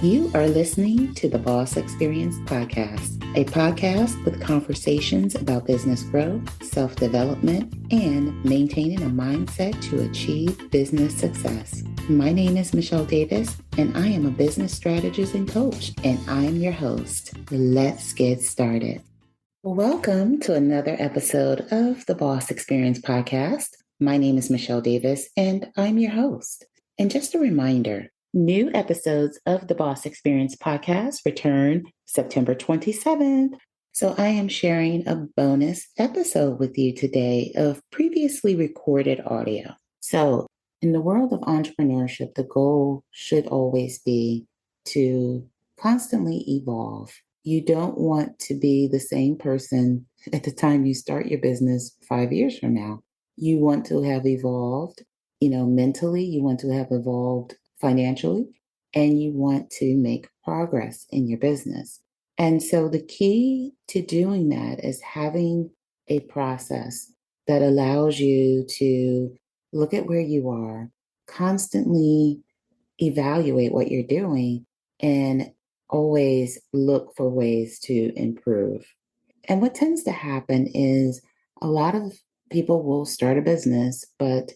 You are listening to the Boss Experience Podcast, a podcast with conversations about business growth, self-development, and maintaining a mindset to achieve business success. My name is Michele Davis, and I am a business strategist and coach, and I am your host. Let's get started. Welcome to another episode of the Boss Experience Podcast. My name is Michele Davis, and I'm your host. And just a reminder, new episodes of the Boss Experience Podcast return September 27th. So I am sharing a bonus episode with you today of previously recorded audio. So in the world of entrepreneurship, the goal should always be to constantly evolve. You don't want to be the same person at the time you start your business 5 years from now. You want to have evolved, mentally, you want to have evolved financially, and you want to make progress in your business. And so the key to doing that is having a process that allows you to look at where you are, constantly evaluate what you're doing, and always look for ways to improve. And what tends to happen is a lot of people will start a business, but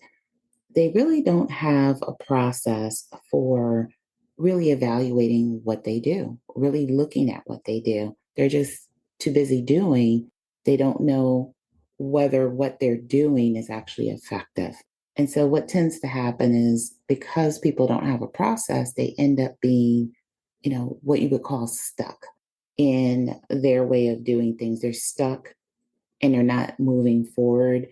they really don't have a process for really evaluating what they do, really looking at what they do. They're just too busy doing. They don't know whether what they're doing is actually effective. And so what tends to happen is because people don't have a process, they end up being, what you would call stuck in their way of doing things. They're stuck and they're not moving forward.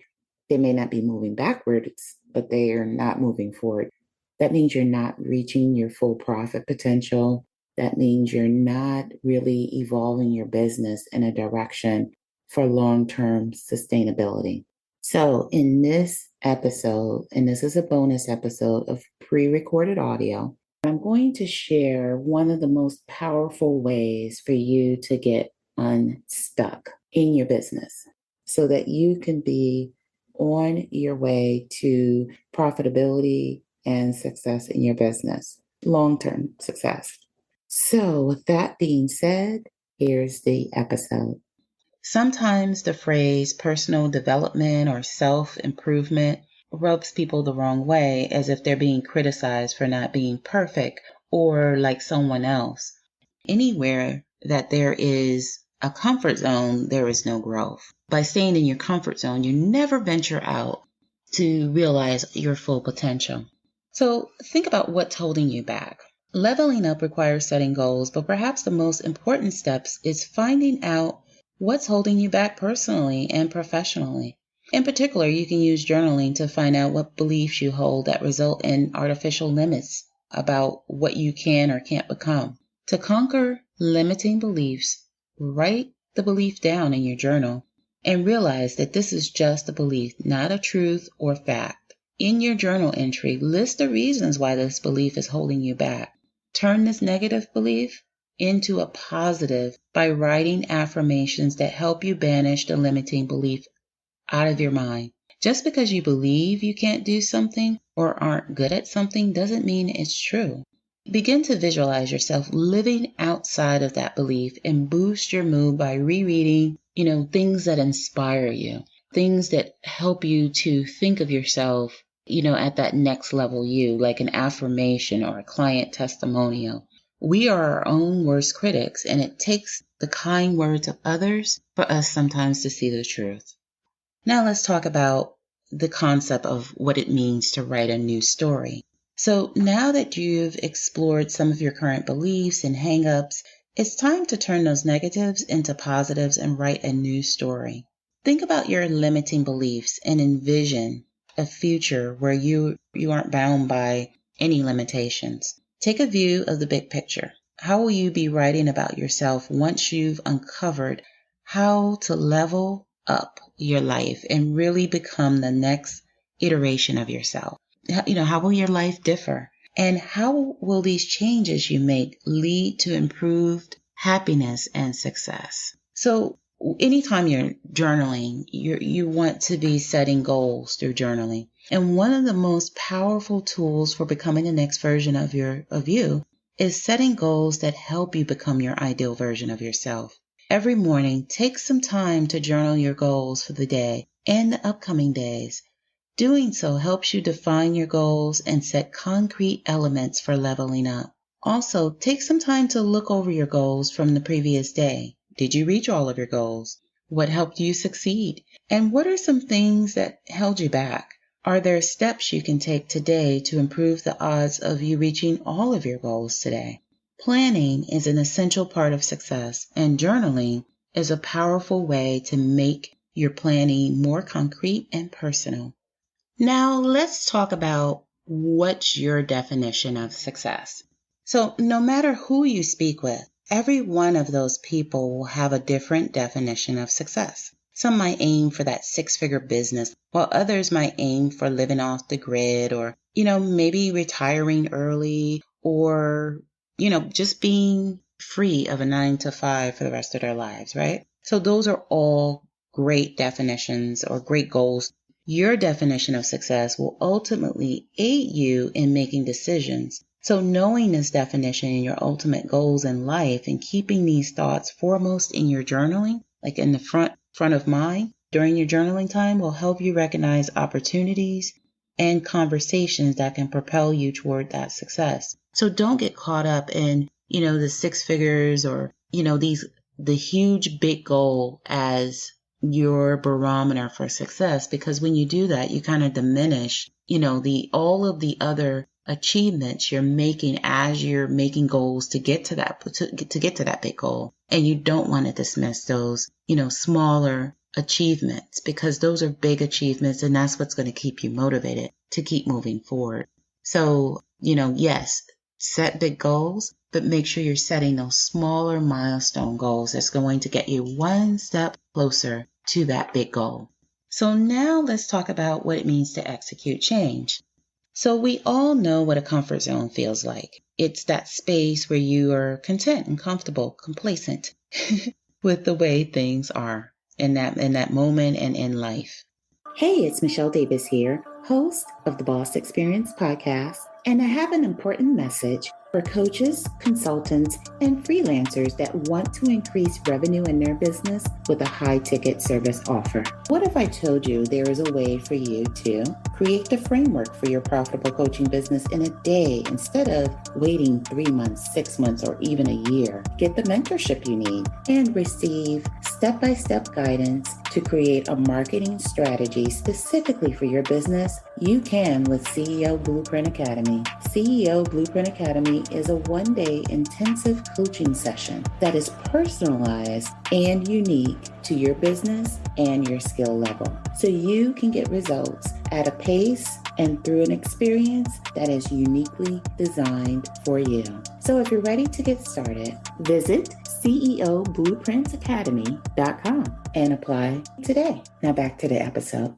They may not be moving backwards, but they are not moving forward. That means you're not reaching your full profit potential. That means you're not really evolving your business in a direction for long-term sustainability. So in this episode, and this is a bonus episode of pre-recorded audio, I'm going to share one of the most powerful ways for you to get unstuck in your business so that you can be on your way to profitability and success in your business, long-term success. So with that being said, here's the episode. Sometimes the phrase personal development or self-improvement rubs people the wrong way, as if they're being criticized for not being perfect or like someone else. Anywhere that there is a comfort zone, there is no growth. By staying in your comfort zone, you never venture out to realize your full potential. So think about what's holding you back. Leveling up requires setting goals, but perhaps the most important steps is finding out what's holding you back personally and professionally. In particular, you can use journaling to find out what beliefs you hold that result in artificial limits about what you can or can't become. To conquer limiting beliefs, write the belief down in your journal and realize that this is just a belief, not a truth or fact. In your journal entry, list the reasons why this belief is holding you back. Turn this negative belief into a positive by writing affirmations that help you banish the limiting belief out of your mind. Just because you believe you can't do something or aren't good at something doesn't mean it's true. Begin to visualize yourself living outside of that belief and boost your mood by rereading, things that inspire you, things that help you to think of yourself, at that next level you, like an affirmation or a client testimonial. We are our own worst critics, and it takes the kind words of others for us sometimes to see the truth. Now let's talk about the concept of what it means to write a new story. So now that you've explored some of your current beliefs and hang-ups, it's time to turn those negatives into positives and write a new story. Think about your limiting beliefs and envision a future where you aren't bound by any limitations. Take a view of the big picture. How will you be writing about yourself once you've uncovered how to level up your life and really become the next iteration of yourself? How will your life differ? And how will these changes you make lead to improved happiness and success? So anytime you're journaling, you want to be setting goals through journaling. And one of the most powerful tools for becoming the next version of you is setting goals that help you become your ideal version of yourself. Every morning, take some time to journal your goals for the day and the upcoming days. Doing so helps you define your goals and set concrete elements for leveling up. Also, take some time to look over your goals from the previous day. Did you reach all of your goals? What helped you succeed? And what are some things that held you back? Are there steps you can take today to improve the odds of you reaching all of your goals today? Planning is an essential part of success, and journaling is a powerful way to make your planning more concrete and personal. Now, let's talk about what's your definition of success. So, no matter who you speak with, every one of those people will have a different definition of success. Some might aim for that six-figure business, while others might aim for living off the grid or, maybe retiring early or, just being free of a 9-to-5 for the rest of their lives, right? So those are all great definitions or great goals. Your definition of success will ultimately aid you in making decisions. So knowing this definition and your ultimate goals in life and keeping these thoughts foremost in your journaling, like in the front of mind during your journaling time, will help you recognize opportunities and conversations that can propel you toward that success. So don't get caught up in, the six figures or, the huge big goal as your barometer for success, because when you do that, you kind of diminish, all of the other achievements you're making as you're making goals to get to that big goal. And you don't want to dismiss those, smaller achievements, because those are big achievements and that's what's going to keep you motivated to keep moving forward. So, yes, set big goals, but make sure you're setting those smaller milestone goals that's going to get you one step closer to that big goal. So now let's talk about what it means to execute change. So we all know what a comfort zone feels like. It's that space where you are content and comfortable, complacent with the way things are in that moment and in life. Hey, it's Michele Davis here, host of the Boss Experience podcast, and I have an important message for coaches, consultants, and freelancers that want to increase revenue in their business with a high-ticket service offer. What if I told you there is a way for you to create the framework for your profitable coaching business in a day instead of waiting 3 months, 6 months, or even a year? Get the mentorship you need and receive step-by-step guidance to create a marketing strategy specifically for your business. You can with CEO Blueprint Academy. CEO Blueprint Academy is a one-day intensive coaching session that is personalized and unique to your business and your skill level, so you can get results at a pace and through an experience that is uniquely designed for you. So if you're ready to get started, visit CEOBlueprintAcademy.com and apply today. Now back to the episode.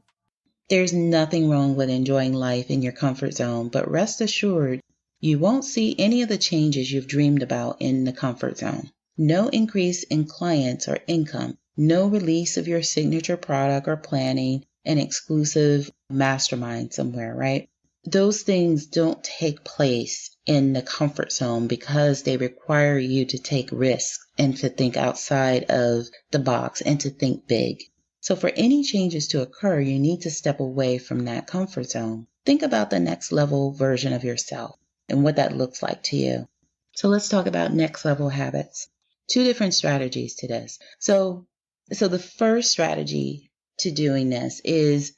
There's nothing wrong with enjoying life in your comfort zone, but rest assured, you won't see any of the changes you've dreamed about in the comfort zone. No increase in clients or income, no release of your signature product or planning an exclusive mastermind somewhere, right? Those things don't take place in the comfort zone because they require you to take risks and to think outside of the box and to think big. So for any changes to occur, you need to step away from that comfort zone. Think about the next level version of yourself and what that looks like to you. So let's talk about next level habits. 2 different strategies to this. So the first strategy to doing this is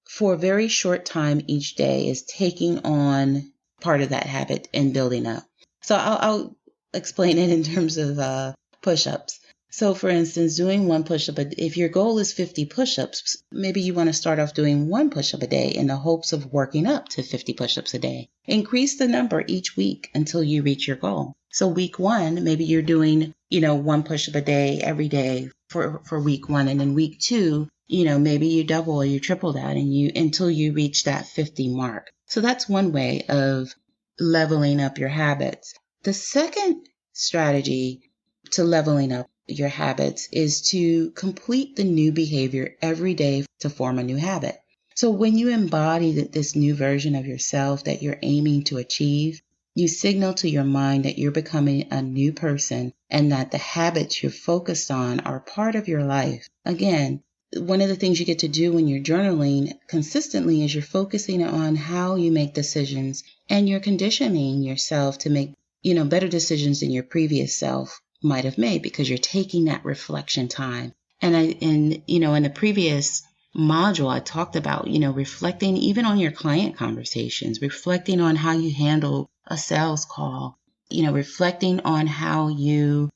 for a very short time each day is taking on part of that habit and building up. So I'll explain it in terms of push-ups. So for instance, doing 1 push-up, if your goal is 50 push-ups, maybe you want to start off doing 1 push-up a day in the hopes of working up to 50 push-ups a day. Increase the number each week until you reach your goal. So week 1, maybe you're doing, 1 push-up a day every day for week 1. And then week 2, maybe you double or you triple that until you reach that 50 mark. So that's one way of leveling up your habits. The second strategy to leveling up your habits is to complete the new behavior every day to form a new habit. So when you embody this new version of yourself that you're aiming to achieve, You signal to your mind that you're becoming a new person and that the habits you're focused on are part of your life. Again, one of the things you get to do when you're journaling consistently is you're focusing on how you make decisions, and you're conditioning yourself to make, better decisions than your previous self might have made, because you're taking that reflection time. And in the previous module, I talked about, reflecting even on your client conversations, reflecting on how you handle a sales call, reflecting on how you,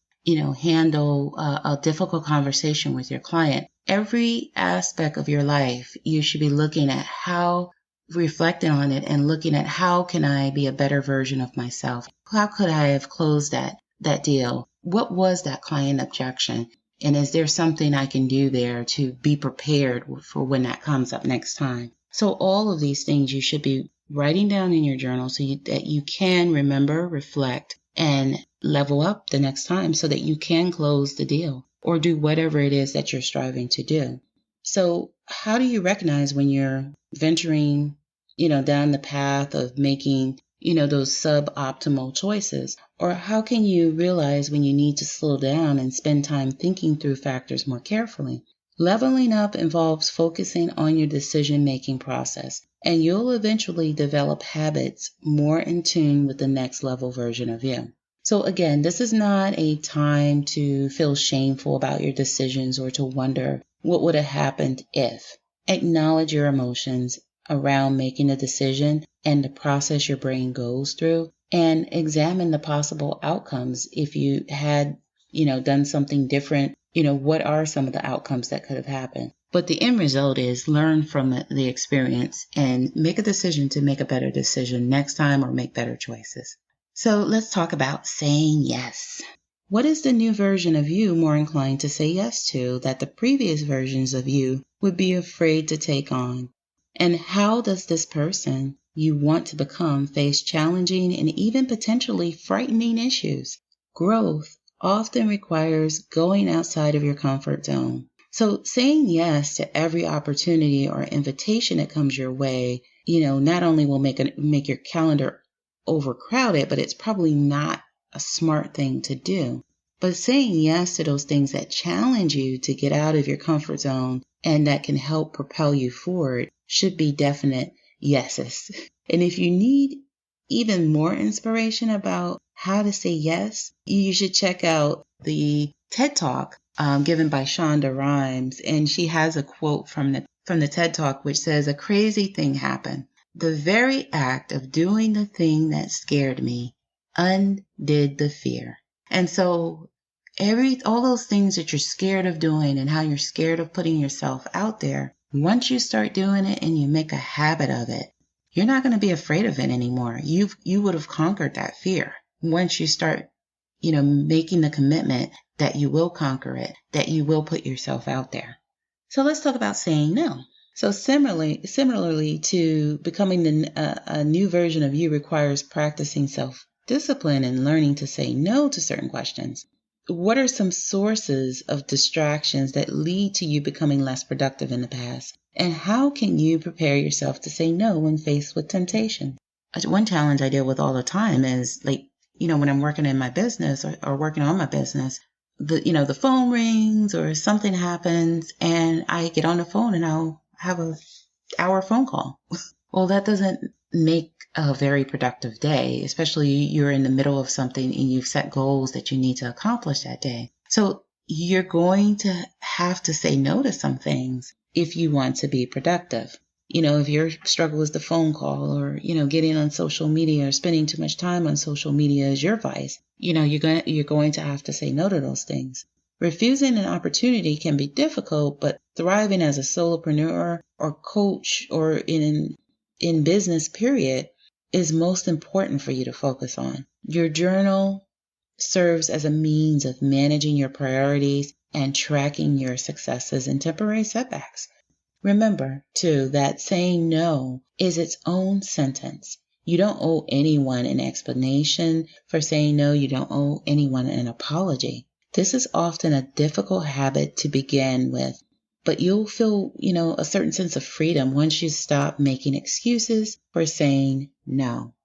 handle a difficult conversation with your client. Every aspect of your life, you should be looking at reflecting on it and looking at how can I be a better version of myself? How could I have closed that deal? What was that client objection? And is there something I can do there to be prepared for when that comes up next time? So all of these things you should be writing down in your journal that you can remember, reflect, and level up the next time so that you can close the deal or do whatever it is that you're striving to do. So how do you recognize when you're venturing, down the path of making, those suboptimal choices? Or how can you realize when you need to slow down and spend time thinking through factors more carefully? Leveling up involves focusing on your decision-making process, and you'll eventually develop habits more in tune with the next level version of you. So again, this is not a time to feel shameful about your decisions or to wonder what would have happened if. Acknowledge your emotions around making a decision and the process your brain goes through, and examine the possible outcomes. If you had, done something different, what are some of the outcomes that could have happened? But the end result is learn from the experience and make a decision to make a better decision next time or make better choices. So let's talk about saying yes. What is the new version of you more inclined to say yes to that the previous versions of you would be afraid to take on? And how does this person you want to become face challenging and even potentially frightening issues? Growth often requires going outside of your comfort zone. So saying yes to every opportunity or invitation that comes your way, not only will make your calendar overcrowded, but it's probably not a smart thing to do. But saying yes to those things that challenge you to get out of your comfort zone and that can help propel you forward should be definite yeses. And if you need even more inspiration about how to say yes, you should check out the TED Talk given by Shonda Rhimes. And she has a quote from the TED Talk which says, "A crazy thing happened. The very act of doing the thing that scared me undid the fear." And so all those things that you're scared of doing and how you're scared of putting yourself out there, once you start doing it and you make a habit of it, you're not going to be afraid of it anymore. You would have conquered that fear once you start, making the commitment that you will conquer it, that you will put yourself out there. So let's talk about saying no. So similarly to becoming a new version of you requires practicing self-discipline and learning to say no to certain questions. What are some sources of distractions that lead to you becoming less productive in the past? And how can you prepare yourself to say no when faced with temptation? One challenge I deal with all the time is when I'm working in my business or working on my business, the phone rings or something happens and I get on the phone and I'll have an hour phone call. Well, that doesn't make a very productive day, especially you're in the middle of something and you've set goals that you need to accomplish that day. So you're going to have to say no to some things if you want to be productive. If your struggle is the phone call or, getting on social media or spending too much time on social media is your vice, you're going to have to say no to those things. Refusing an opportunity can be difficult, but thriving as a solopreneur or coach or in business, period, is most important for you to focus on. Your journal serves as a means of managing your priorities and tracking your successes and temporary setbacks. Remember, too, that saying no is its own sentence. You don't owe anyone an explanation for saying no. You don't owe anyone an apology. This is often a difficult habit to begin with, but you'll feel, a certain sense of freedom once you stop making excuses for saying no.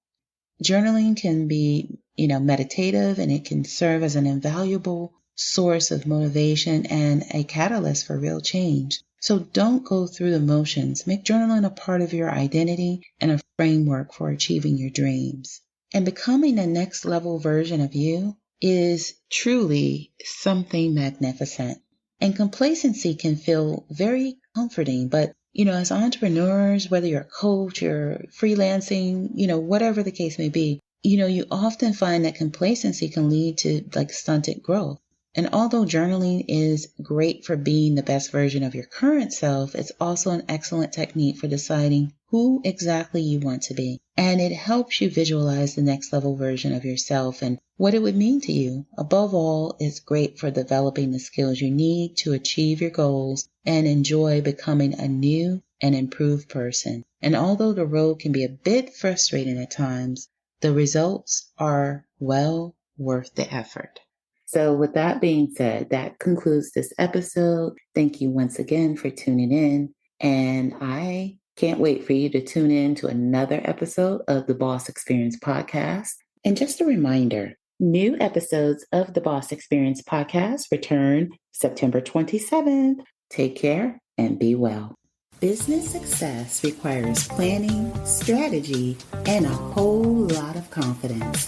Journaling can be, meditative, and it can serve as an invaluable source of motivation and a catalyst for real change. So don't go through the motions. Make journaling a part of your identity and a framework for achieving your dreams. And becoming the next level version of you is truly something magnificent. And complacency can feel very comforting, but as entrepreneurs, whether you're a coach or freelancing, whatever the case may be, you often find that complacency can lead to stunted growth. And although journaling is great for being the best version of your current self, it's also an excellent technique for deciding who exactly you want to be. And it helps you visualize the next level version of yourself and what it would mean to you. Above all, it's great for developing the skills you need to achieve your goals and enjoy becoming a new and improved person. And although the road can be a bit frustrating at times, the results are well worth the effort. So with that being said, that concludes this episode. Thank you once again for tuning in. And I can't wait for you to tune in to another episode of the Boss Experience Podcast. And just a reminder, new episodes of the Boss Experience Podcast return September 27th. Take care and be well. Business success requires planning, strategy, and a whole lot of confidence.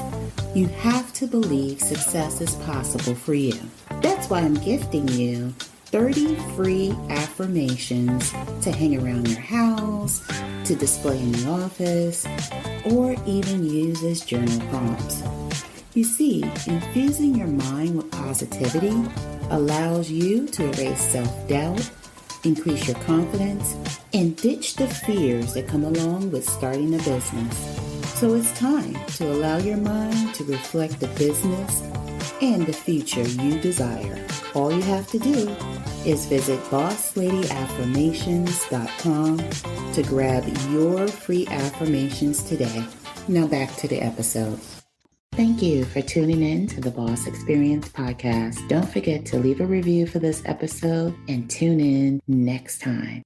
You have to believe success is possible for you. That's why I'm gifting you 30 free affirmations to hang around your house, to display in the office, or even use as journal prompts. You see, infusing your mind with positivity allows you to erase self-doubt, increase your confidence, and ditch the fears that come along with starting a business. So it's time to allow your mind to reflect the business and the future you desire. All you have to do is visit BossLadyAffirmations.com to grab your free affirmations today. Now back to the episode. Thank you for tuning in to the Boss Experience Podcast. Don't forget to leave a review for this episode and tune in next time.